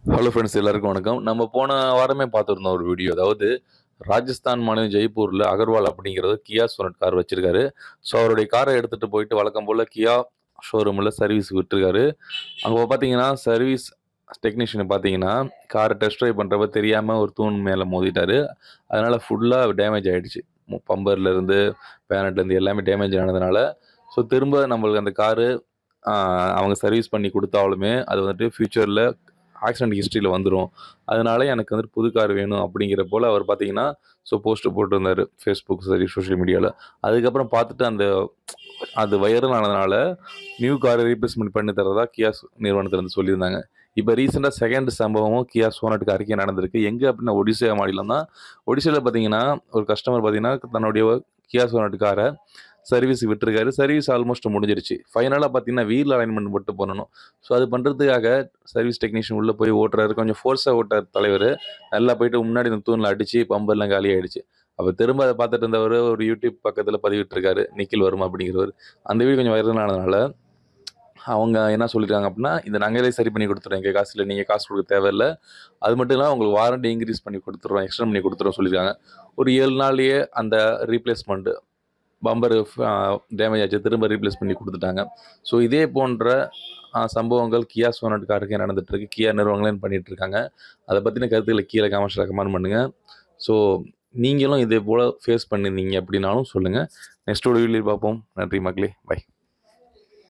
Hello friends, எல்லாருக்கும் வணக்கம். நம்ம போன வாரமே பார்த்துருந்தோம் ஒரு வீடியோ. அதாவது ராஜஸ்தான் மாநிலம் ஜெய்ப்பூர்ல அகர்வால் அப்படிங்கிறது கியா சொனட் கார் வச்சிருக்காரு. ஸோ அவருடைய காரை எடுத்துட்டு போயிட்டு வழக்கம் போல கியா ஷோரூம்ல சர்வீஸ்க்கு விட்டுருக்காரு. அங்க பார்த்தீங்கன்னா, சர்வீஸ் டெக்னீஷியன் பார்த்தீங்கன்னா, கார டெஸ்ட் ட்ரைவ் பண்றப்ப தெரியாம ஒரு தூண் மேல மோதிட்டாரு. அதனால ஃபுல்லா டேமேஜ் ஆயிடுச்சு. பம்பர்லேருந்து, பேனட்லேருந்து எல்லாமே டேமேஜ் ஆனதுனால, ஸோ திரும்ப நம்மளுக்கு அந்த காரு அவங்க சர்வீஸ் பண்ணி குடுத்தாலுமே, அது வந்துட்டு ஃபியூச்சர்ல ஆக்சிடென்ட் ஹிஸ்ட்ரியில வந்துரும். அதனால எனக்கு வந்துட்டு புது கார் வேணும் அப்படிங்கிற போல அவர் பார்த்தீங்கன்னா, ஸோ போஸ்ட் போட்டிருந்தாரு. Facebook சரி, சோசியல் மீடியால. அதுக்கப்புறம் பார்த்துட்டு அது வைரல் ஆனதுனால, நியூ கார ரீப்ளேஸ்மென்ட் பண்ணி தர்றதா கியா நிறுவனத்திலருந்து சொல்லியிருந்தாங்க. இப்ப ரீசென்ட்டா 2nd சம்பவமும் கியா சோனட் காருக்கே நடந்திருக்கு. எங்க அப்படின்னா ஒடிசா மாநிலம் தான். ஒடிசால பார்த்தீங்கன்னா, ஒரு கஸ்டமர் பார்த்தீங்கன்னா, தன்னுடைய கியா சோனட் கார சர்வீஸ்க்கு விட்டுருக்காரு. சர்வீஸ் ஆல்மோஸ்ட் முடிஞ்சிருச்சு. ஃபைனலா பார்த்தீங்கன்னா, வீல் அலைன்மென்ட் மட்டும் பண்ணணும். ஸோ அது பண்றதுக்காக சர்வீஸ் டெக்னீஷியன் உள்ள போய் ஓட்டுறாரு. கொஞ்சம் ஃபோர்ஸா ஓட்டாரு தலைவரு. நல்லா போயிட்டு முன்னாடி இந்த தூண்ல அடிச்சு பம்பர்லாம் காலியாயிடுச்சு. அப்ப திரும்ப அத பார்த்துட்டு இருந்தவரு ஒரு யூடியூப் பக்கத்துல பதிவிட்டுருக்காரு. நிக்கில் வர்மா அப்படிங்கிறவரு. அந்த வீடியோ கொஞ்சம் வைரல் ஆனதுனால, அவங்க என்ன சொல்லியிருக்காங்க அப்படின்னா, "இத நாங்களே சரி பண்ணி குடுத்துறோம். எங்க காசுல நீங்க காசு குடுக்க தேவையில்ல. அது மட்டும் இல்லாம உங்களுக்கு வாரண்டி இன்கிரீஸ் பண்ணி குடுத்துர்றோம். எக்ஸ்டெண்ட் பண்ணி குடுத்துர்றோம்னு" சொல்லியிருக்காங்க. ஒரு 7 நாள்லயே அந்த ரீப்ளேஸ்மென்ட் பம்பர் டேமேஜ் ஆச்சு. திரும்ப ரீப்ளேஸ் பண்ணி குடுத்துட்டாங்க. ஸோ இதே போன்ற சம்பவங்கள் கியா சோனட் காருக்கே நடந்துட்டுருக்கு. கியா நிறுவனங்களே பண்ணிட்டுருக்காங்க. அத பத்தின கருத்துக்கள கீழ கமெண்ட்ஸ்ல கமெண்ட் பண்ணுங்க. ஸோ நீங்களும் இதே போல ஃபேஸ் பண்ணியிருந்தீங்க அப்படின்னாலும் சொல்லுங்க. நெக்ஸ்ட் ஒரு வீடியோல பார்ப்போம். நன்றி மக்களே. பை.